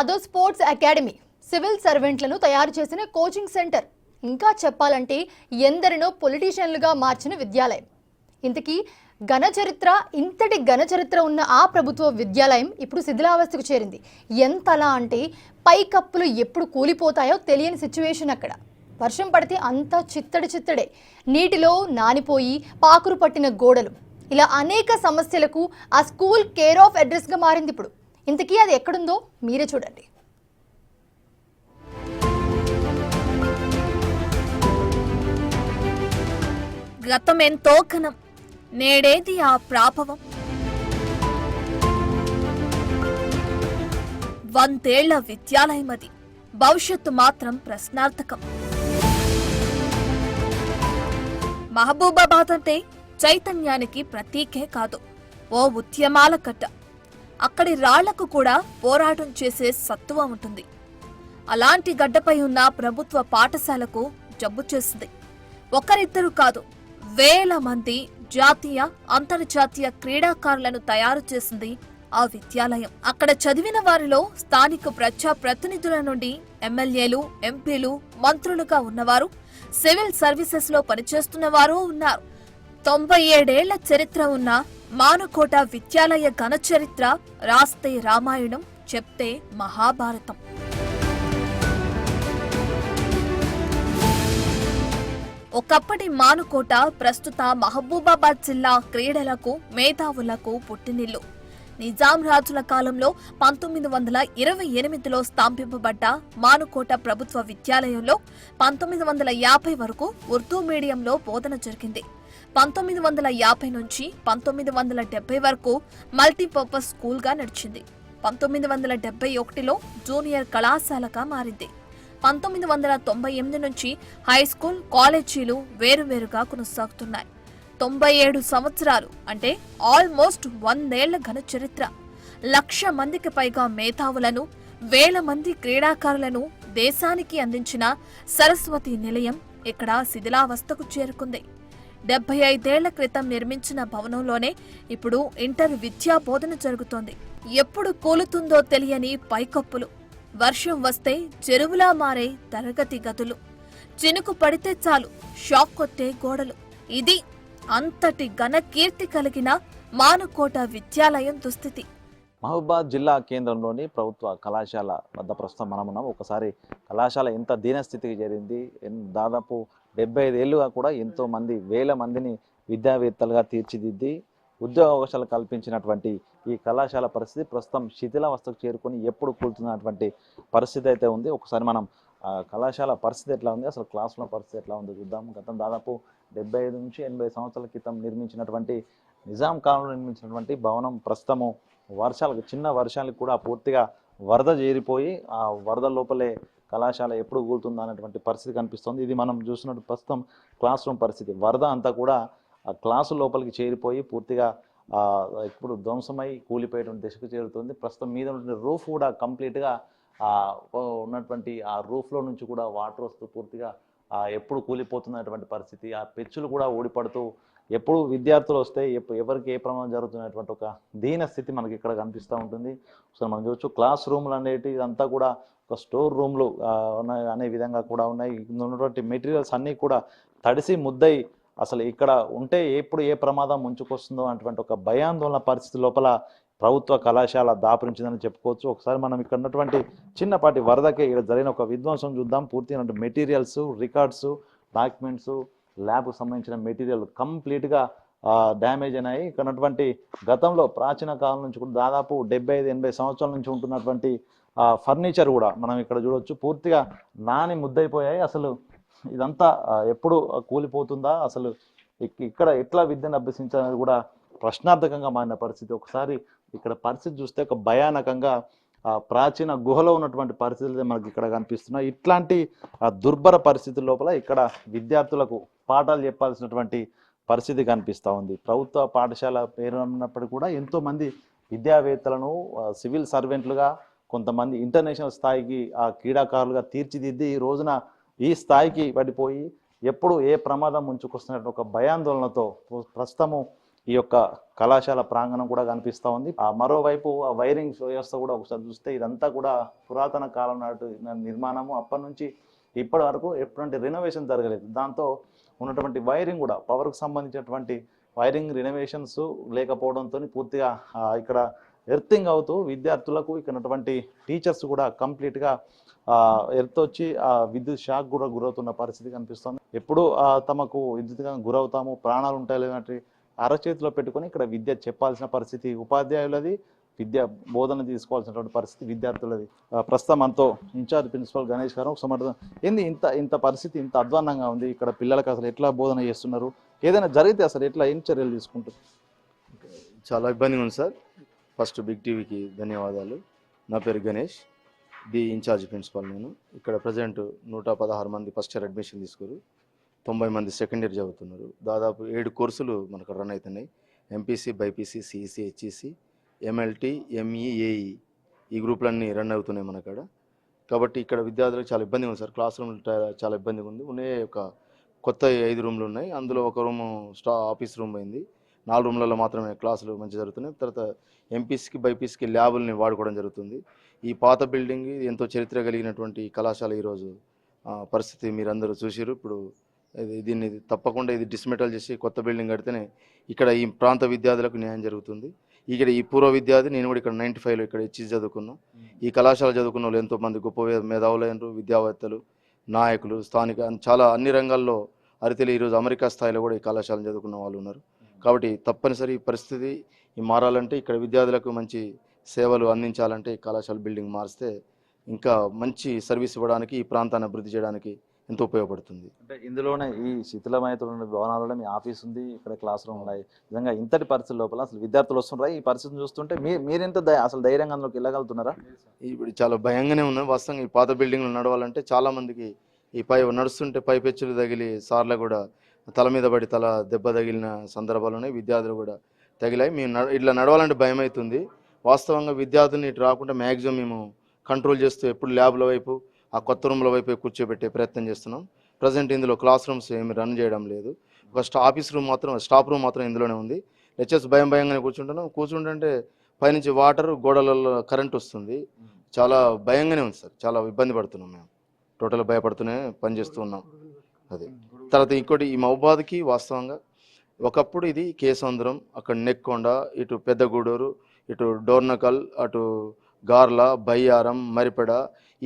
అదో sports academy, civil సర్వెంట్లను తయారు చేసిన కోచింగ్ సెంటర్, ఇంకా చెప్పాలంటే ఎందరినో పొలిటీషియన్లుగా మార్చిన విద్యాలయం. ఇంతకీ ఇంతటి ఘన చరిత్ర ఉన్న ఆ ప్రభుత్వ విద్యాలయం ఇప్పుడు శిథిలావస్థకు చేరింది. ఎంతలా అంటే పైకప్పులు ఎప్పుడు కూలిపోతాయో తెలియని సిచ్యువేషన్ అక్కడ. వర్షం పడితే అంతా చిత్తడే, నీటిలో నానిపోయి పాకురు పట్టిన గోడలు, ఇలా అనేక సమస్యలకు ఆ స్కూల్ కేర్ ఆఫ్ అడ్రస్గా మారింది ఇప్పుడు. ఇంతకీ అది ఎక్కడుందో మీరే చూడండి. గతమెంతో ఘనం, నేడేది ఆ ప్రాభవం. 100 ఏళ్ల విద్యాలయమది, భవిష్యత్తు మాత్రం ప్రశ్నార్థకం. మహబూబాబాద్ అంటే చైతన్యానికి ప్రతీకే కాదు, ఓ ఉద్యమాల కట్ట. అక్కడి రాళ్లకు కూడా పోరాటం చేసే సత్తువ ఉంటుంది. అలాంటి గడ్డపై ఉన్న ప్రభుత్వ పాఠశాలకు జబ్బు చేసింది. ఒకరిద్దరు కాదు, వేల మంది జాతీయ అంతర్జాతీయ క్రీడాకారులను తయారు చేసింది ఆ విద్యాలయం. అక్కడ చదివిన వారిలో స్థానిక ప్రజాప్రతినిధుల నుండి ఎమ్మెల్యేలు, ఎంపీలు, మంత్రులుగా ఉన్నవారు, సివిల్ సర్వీసెస్ లో పనిచేస్తున్న వారు ఉన్నారు. 97 ఏళ్ల చరిత్ర ఉన్న మానుకోట విద్యాలయ ఘన చరిత్ర రాస్తే రామాయణం, చెప్తే మహాభారతం. ఒకప్పటి మానుకోట ప్రస్తుత మహబూబాబాద్ జిల్లా క్రీడలకు, మేధావులకు పుట్టినిల్లు. నిజాం రాజుల కాలంలో 1928లో స్థాపింపబడ్డ మానుకోట ప్రభుత్వ విద్యాలయంలో 1950 వరకు ఉర్దూ మీడియంలో బోధన జరిగింది. 1950 నుంచి 1970 వరకు మల్టీపర్పస్ స్కూల్గా నడిచింది. 1971లో జూనియర్ కళాశాలగా మారింది. 1998 నుంచి హై స్కూల్, కాలేజీలు వేరువేరుగా కొనసాగుతున్నాయి. 97 సంవత్సరాలు అంటే ఆల్మోస్ట్ 100 ఏళ్ల ఘన చరిత్ర. 1,00,000 మందికి పైగా మేధావులను, వేల మంది క్రీడాకారులను దేశానికి అందించిన సరస్వతి నిలయం ఇక్కడ శిథిలావస్థకు చేరుకుంది. 75 ఏళ్ల క్రితం నిర్మించిన భవనంలోనే ఇప్పుడు ఇంటర్ విద్యా బోధన జరుగుతోంది. ఎప్పుడు కూలుతుందో తెలియని పైకప్పులు, వర్షం వస్తే చెరువులా మారే తరగతి గదులు, చినుకు పడితే చాలు షాక్ కొట్టే గోడలు. ఇది అంతటి ఘన కీర్తి కలిగిన మానుకోట విద్యాలయం దుస్థితి. మహబూబాబాద్ జిల్లా కేంద్రంలోని ప్రభుత్వ కళాశాల వద్ద ప్రస్తుతం మనం ఉన్నాం. ఒకసారి కళాశాల ఎంత దీనస్థితికి చేరింది, దాదాపు 75 ఏళ్ళుగా కూడా ఎంతో మంది, వేల మందిని విద్యావేత్తలుగా తీర్చిదిద్ది ఉద్యోగ అవకాశాలు కల్పించినటువంటి ఈ కళాశాల పరిస్థితి ప్రస్తుతం శిథిలావస్థకు చేరుకొని ఎప్పుడు కూలుతున్నటువంటి పరిస్థితి అయితే ఉంది. ఒకసారి మనం కళాశాల పరిస్థితి ఎట్లా ఉంది, అసలు క్లాసుల పరిస్థితి ఎట్లా ఉందో చూద్దాం. గతం దాదాపు 75 నుంచి 80 సంవత్సరాల క్రితం నిర్మించినటువంటి నిజాం కాలంలో నిర్మించినటువంటి భవనం ప్రస్తుతము చిన్న వర్షాలకు కూడా పూర్తిగా వరద చేరిపోయి ఆ వరద లోపలే కళాశాల ఎప్పుడు కూలుతుందా అనేటువంటి పరిస్థితి కనిపిస్తుంది. ఇది మనం చూసినట్టు ప్రస్తుతం క్లాస్ రూమ్ పరిస్థితి. వరద అంతా కూడా ఆ క్లాసు లోపలికి చేరిపోయి పూర్తిగా ఇప్పుడు ధ్వంసమై కూలిపోయేటువంటి దిశకు చేరుతుంది. ప్రస్తుతం మీద ఉన్నటువంటి రూఫ్ కూడా కంప్లీట్గా ఉన్నటువంటి ఆ రూఫ్లో నుంచి కూడా వాటర్ వస్తూ పూర్తిగా ఎప్పుడు కూలిపోతున్నటువంటి పరిస్థితి. ఆ పెచ్చులు కూడా ఊడిపడుతూ ఎప్పుడు విద్యార్థులు వస్తే ఎవరికి ఏ ప్రమాదం జరుగుతున్నటువంటి ఒక దీన స్థితి మనకి ఇక్కడ కనిపిస్తూ ఉంటుంది. సో మనం చూడొచ్చు క్లాస్ రూమ్లు అనేవి ఇదంతా కూడా ఒక స్టోర్ రూమ్లు అనే విధంగా కూడా ఉన్నాయి. ఉన్నటువంటి మెటీరియల్స్ అన్నీ కూడా తడిసి ముద్దై అసలు ఇక్కడ ఉంటే ఎప్పుడు ఏ ప్రమాదం ముంచుకొస్తుందో అటువంటి ఒక భయాందోళన పరిస్థితి లోపల ప్రభుత్వ కళాశాల దాపురించిందని చెప్పుకోవచ్చు. ఒకసారి మనం ఇక్కడ ఉన్నటువంటి చిన్నపాటి వరదకే ఇక్కడ జరిగిన ఒక విధ్వంసం చూద్దాం. పూర్తిగా మెటీరియల్స్, రికార్డ్స్, డాక్యుమెంట్స్, ల్యాబ్కు సంబంధించిన మెటీరియల్ కంప్లీట్గా డ్యామేజ్ అయినాయి. ఇక్కడ ఉన్నటువంటి గతంలో ప్రాచీన కాలం నుంచి కూడా దాదాపు 75-80 సంవత్సరాల నుంచి ఉంటున్నటువంటి ఫర్నిచర్ కూడా మనం ఇక్కడ చూడవచ్చు పూర్తిగా నాని ముద్దయిపోయాయి. అసలు ఇదంతా ఎప్పుడు కూలిపోతుందా, అసలు ఇక్కడ ఎట్లా విద్యను అభ్యసించాలని కూడా ప్రశ్నార్థకంగా మారిన పరిస్థితి. ఒకసారి ఇక్కడ పరిస్థితి చూస్తే ఒక భయానకంగా ప్రాచీన గుహలో ఉన్నటువంటి పరిస్థితులు మనకి ఇక్కడ కనిపిస్తున్నాయి. ఇట్లాంటి దుర్భర పరిస్థితుల లోపల ఇక్కడ విద్యార్థులకు పాఠాలు చెప్పాల్సినటువంటి పరిస్థితి కనిపిస్తూ ఉంది. ప్రభుత్వ పాఠశాల పేరు అన్నప్పటికీ కూడా ఎంతోమంది విద్యావేత్తలను సివిల్ సర్వెంట్లుగా, కొంతమంది ఇంటర్నేషనల్ స్థాయికి క్రీడాకారులుగా తీర్చిదిద్ది ఈ రోజున ఈ స్థాయికి పడిపోయి ఎప్పుడు ఏ ప్రమాదం ముంచుకొస్తున్నట్టు ఒక భయాందోళనతో ప్రస్తుతము ఈ యొక్క కళాశాల ప్రాంగణం కూడా కనిపిస్తూ ఉంది. మరోవైపు ఆ వైరింగ్ వ్యవస్థ కూడా ఒకసారి చూస్తే ఇదంతా కూడా పురాతన కాలం నాటి నిర్మాణము. అప్పటి నుంచి ఇప్పటి వరకు ఎటువంటి రెనోవేషన్ జరగలేదు. దాంతో ఉన్నటువంటి వైరింగ్ కూడా పవర్కు సంబంధించినటువంటి వైరింగ్ రెనోవేషన్స్ లేకపోవడంతో పూర్తిగా ఇక్కడ ఎర్తింగ్ అవుతూ విద్యార్థులకు ఇక్కడ ఉన్నటువంటి టీచర్స్ కూడా కంప్లీట్గా ఎర్త్ వచ్చి విద్యుత్ షాక్ కూడా గురవుతున్న పరిస్థితి కనిపిస్తుంది. ఎప్పుడు తమకు విద్యుత్గా గురవుతాము, ప్రాణాలు ఉంటాయి లేనట్టు అరచేతిలో పెట్టుకొని ఇక్కడ విద్య చెప్పాల్సిన పరిస్థితి ఉపాధ్యాయులది, విద్యా బోధన తీసుకోవాల్సినటువంటి పరిస్థితి విద్యార్థులది. ప్రస్తుతం మనతో ఇన్ఛార్జ్ ప్రిన్సిపల్ గణేష్ గారు సమర్థం ఏంది ఇంత పరిస్థితి ఇంత అధ్వాన్నంగా ఉంది, ఇక్కడ పిల్లలకు అసలు ఎట్లా బోధన చేస్తున్నారు, ఏదైనా జరిగితే అసలు ఎట్లా ఏం చర్యలు తీసుకుంటారు? చాలా ఇబ్బందిగా ఉంది సార్. ఫస్ట్ బిగ్ టీవీకి ధన్యవాదాలు. నా పేరు గణేష్, ది ఇన్ఛార్జ్ ప్రిన్సిపల్. నేను ఇక్కడ ప్రజెంట్ 116 మంది ఫస్ట్ ఇయర్ అడ్మిషన్ తీసుకున్నారు, 90 మంది సెకండ్ ఇయర్ చదువుతున్నారు. దాదాపు 7 కోర్సులు మనకు రన్ అవుతున్నాయి. MPC, BiPC, CEC, HEC, MLT, ME, AE ఈ గ్రూపులన్నీ రన్ అవుతున్నాయి మన కాడ. కాబట్టి ఇక్కడ విద్యార్థులకు చాలా ఇబ్బందిగా ఉంది సార్. క్లాస్ రూమ్ చాలా ఇబ్బందిగా ఉంది. ఉన్నాయి ఒక కొత్త 5 రూమ్లు ఉన్నాయి. అందులో ఒక రూము ఆఫీస్ రూమ్ అయింది. 4 రూమ్లలో మాత్రమే క్లాసులు మంచిగా జరుగుతున్నాయి. తర్వాత ఎంపీసీకి, బైపీసీకి ల్యాబుల్ని వాడుకోవడం జరుగుతుంది. ఈ పాత బిల్డింగ్ ఎంతో చరిత్ర కలిగినటువంటి కళాశాల ఈరోజు పరిస్థితి మీరందరూ చూసిరు. ఇప్పుడు దీన్ని తప్పకుండా ఇది డిస్మెటల్ చేసి కొత్త బిల్డింగ్ కడితేనే ఇక్కడ ఈ ప్రాంత విద్యార్థులకు న్యాయం జరుగుతుంది. ఇక్కడ ఈ పూర్వ విద్యార్థి, నేను కూడా ఇక్కడ 95లో ఇక్కడ హెచ్ఈసీ చదువుకున్నా. ఈ కళాశాల చదువుకున్న వాళ్ళు ఎంతోమంది గొప్ప మేధావులైనరు, విద్యావేత్తలు, నాయకులు, స్థానిక చాలా అన్ని రంగాల్లో అరితేలి ఈరోజు అమెరికా స్థాయిలో కూడా ఈ కళాశాలను చదువుకున్న వాళ్ళు ఉన్నారు. కాబట్టి తప్పనిసరి పరిస్థితి మారాలంటే ఇక్కడ విద్యార్థులకు మంచి సేవలు అందించాలంటే ఈ కళాశాల బిల్డింగ్ మారిస్తే ఇంకా మంచి సర్వీస్ ఇవ్వడానికి, ఈ ప్రాంతాన్ని అభివృద్ధి చేయడానికి ఎంతో ఉపయోగపడుతుంది. అంటే ఇందులోనే ఈ శిథిలమైతున్న భవనాలలో మీ ఆఫీస్ ఉంది, ఇక్కడ క్లాస్ రూమ్ ఉన్నాయి. నిజంగా ఇంతటి పరిస్థితి లోపల అసలు విద్యార్థులు వస్తున్నారా? ఈ పరిస్థితిని చూస్తుంటే మీరెంత అసలు ధైర్యంగా అందులోకి వెళ్ళగలుగుతున్నారా? ఇప్పుడు చాలా భయంగానే ఉన్నాయి. వాస్తవంగా ఈ పాత బిల్డింగ్లు నడవాలంటే చాలా మందికి ఈ నడుస్తుంటే పైపెచ్చులు తగిలి సార్లు కూడా తల మీద పడి తల దెబ్బ తగిలిన సందర్భాలు ఉన్నాయి. విద్యార్థులు కూడా తగిలాయి. మేము ఇట్లా నడవాలంటే భయం అవుతుంది. వాస్తవంగా విద్యార్థుల్ని ఇటు రాకుండా మ్యాక్సిమం మేము కంట్రోల్ చేస్తూ ఎప్పుడు ల్యాబ్ల వైపు, ఆ కొత్త రూమ్ల వైపు కూర్చోబెట్టే ప్రయత్నం చేస్తున్నాం. ప్రజెంట్ ఇందులో క్లాస్ రూమ్స్ ఏమి రన్ చేయడం లేదు. ఒక ఆఫీస్ రూమ్ మాత్రం, స్టాఫ్ రూమ్ మాత్రం ఇందులోనే ఉంది. లెక్చర్స్ భయంగానే కూర్చుంటున్నాం. కూర్చుంటుంటే పైనుంచి వాటర్, గోడలలో కరెంట్ వస్తుంది. చాలా భయంగానే ఉంది సార్. చాలా ఇబ్బంది పడుతున్నాం మేము. టోటల్ భయపడుతూనే పనిచేస్తూ ఉన్నాం. అదే తర్వాత ఇంకోటి, ఈ మహబూబాద్కి వాస్తవంగా ఒకప్పుడు ఇది కేసంద్రం, అక్కడ నెక్కొండ, ఇటు పెద్దగూడూరు, ఇటు డోర్నకల్, అటు గార్ల, బయ్యారం, మరిపెడ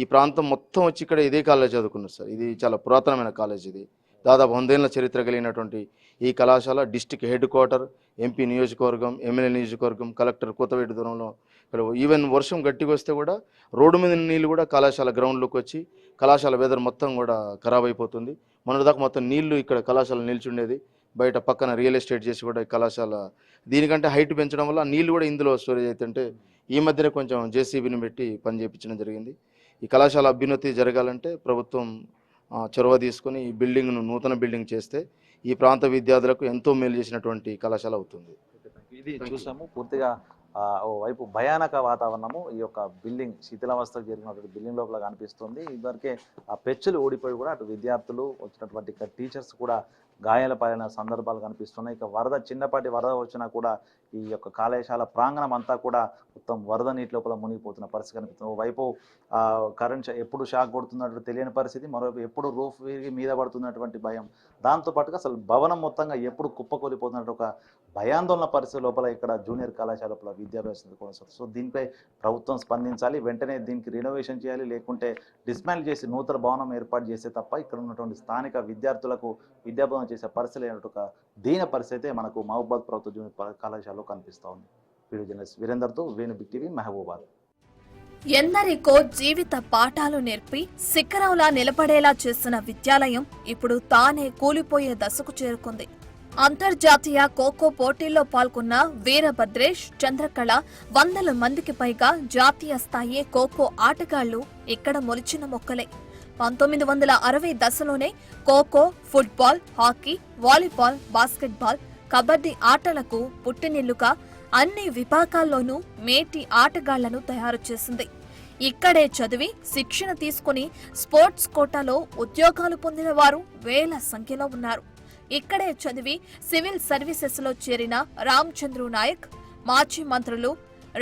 ఈ ప్రాంతం మొత్తం వచ్చి ఇక్కడ ఇదే కాలేజ్ చదువుకున్నారు సార్. ఇది చాలా పురాతనమైన కాలేజ్. ఇది దాదాపు 100 ఏళ్ల చరిత్ర కలిగినటువంటి ఈ కళాశాల డిస్టిక్ హెడ్ క్వార్టర్, ఎంపీ నియోజకవర్గం, ఎమ్మెల్యే నియోజకవర్గం, కలెక్టర్ కొత్తవేటి దూరంలో. ఇక్కడ ఈవెన్ వర్షం గట్టిగా వస్తే కూడా రోడ్డు మీద నీళ్ళు కూడా కళాశాల గ్రౌండ్లోకి వచ్చి కళాశాల వెదర్ మొత్తం కూడా ఖరాబ్ అయిపోతుంది. మొన్నటిదాకా మొత్తం నీళ్లు ఇక్కడ కళాశాల నిల్చుండేది. బయట పక్కన రియల్ ఎస్టేట్ చేసి కూడా కళాశాల దీనికంటే హైట్ పెంచడం వల్ల నీళ్లు కూడా ఇందులో స్టోరేజ్ అవుతుంటే ఈ మధ్యనే కొంచెం జేసీబీని పెట్టి పని చేయించడం జరిగింది. ఈ కళాశాల అభ్యున్నతి జరగాలంటే ప్రభుత్వం చొరవ తీసుకొని ఈ బిల్డింగ్ను నూతన బిల్డింగ్ చేస్తే ఈ ప్రాంత విద్యార్థులకు ఎంతో మేలు చేసినటువంటి కళాశాల అవుతుంది. ఇది చూసాము పూర్తిగా ఓవైపు భయానక వాతావరణము ఈ యొక్క బిల్డింగ్ శిథిలావస్థకు జరిగినటువంటి బిల్డింగ్ లోపల కనిపిస్తుంది. ఇదివరకే ఆ పెచ్చులు ఊడిపోయి కూడా అటు విద్యార్థులు వచ్చినటువంటి ఇక్కడ టీచర్స్ కూడా గాయాల పాలైన సందర్భాలు కనిపిస్తున్నాయి. ఇక చిన్నపాటి వరద వచ్చినా కూడా ఈ యొక్క కళాశాల ప్రాంగణం అంతా కూడా మొత్తం వరద నీటి లోపల మునిగిపోతున్న పరిస్థితి కనిపిస్తుంది. ఓవైపు కరెంట్ ఎప్పుడు షాక్ కొడుతున్నట్టు తెలియని పరిస్థితి, మరోవైపు ఎప్పుడు రూఫ్ విరిగి మీద పడుతున్నటువంటి భయం, దాంతోపాటుగా అసలు భవనం మొత్తంగా ఎప్పుడు కుప్పకూలిపోతున్నట్టు ఒక భయాందోళన పరిస్థితి లోపల ఇక్కడ జూనియర్ కళాశాల లోపల విద్యాభ్యాసం కొనసాగుతుంది. సో దీనిపై ప్రభుత్వం స్పందించాలి, వెంటనే దీనికి రినోవేషన్ చేయాలి, లేకుంటే డిస్మాంటిల్ చేసి నూతన భవనం ఏర్పాటు చేస్తే తప్ప ఇక్కడ ఉన్నటువంటి స్థానిక విద్యార్థులకు విద్యాభ్యాసం చేసే పరిస్థితి లేనట్టు ఒక దీన పరిస్థితి మనకు మహబూబాద్ ప్రభుత్వ జూనియర్ కళాశాలలో కనిపిస్తూ ఉంది. వీడియో జర్నలిస్ట్ వీరేందర్తో వేణు బిగ్ టీవీ, మహబూబాద్. ఎందరికో జీవిత పాఠాలు నేర్పి శిఖరంలా నిలబడేలా చేసిన విద్యాలయం ఇప్పుడు తానే కూలిపోయే దశకు చేరుకుంది. అంతర్జాతీయ ఖోఖో పోటీల్లో పాల్గొన్న వీరభద్రేష్, చంద్రకళ 100 మందికి పైగా జాతీయ స్థాయి ఖోఖో ఆటగాళ్లు ఇక్కడ మొలిచిన మొక్కలే. 1960 దశలోనే kho kho, football, hockey, volleyball, basketball, kabaddi ఆటలకు పుట్టినిల్లుగా అన్ని విభాగాల్లోనూ మేటి ఆటగాళ్లను తయారు చేసింది. ఇక్కడే చదివి శిక్షణ తీసుకుని స్పోర్ట్స్ కోటాలో ఉద్యోగాలు పొందిన వారు వేల సంఖ్యలో ఉన్నారు. ఇక్కడే చదివి సివిల్ సర్వీసెస్లో చేరిన రామచంద్రు నాయక్, మాజీ మంత్రులు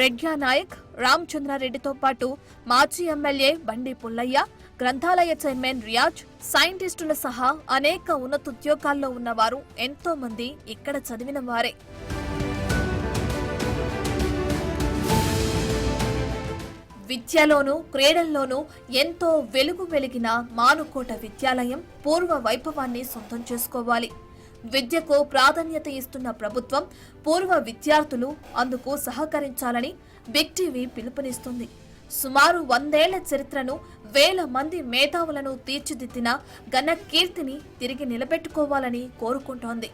రెడ్యా నాయక్, రామచంద్రారెడ్డితో పాటు మాజీ ఎమ్మెల్యే బండి పుల్లయ్య, గ్రంథాలయ చైర్మన్ రియాజ్, సైంటిస్టులు సహా అనేక ఉన్నతోద్యోగాల్లో ఉన్నవారు ఎంతో మంది ఇక్కడ చదివిన వారే. విద్యలోనూ క్రీడల్లోనూ ఎంతో వెలుగు వెలిగిన మానుకోట విద్యాలయం పూర్వ వైభవాన్ని సొంతం చేసుకోవాలి. విద్యకు ప్రాధాన్యత ఇస్తున్న ప్రభుత్వం, పూర్వ విద్యార్థులు అందుకు సహకరించాలని బిగ్ టీవీ పిలుపునిస్తుంది. సుమారు 100 ఏళ్ల చరిత్రను, వేల మంది మేధావులను తీర్చిదిద్దిన ఘన కీర్తిని తిరిగి నిలబెట్టుకోవాలని కోరుకుంటోంది.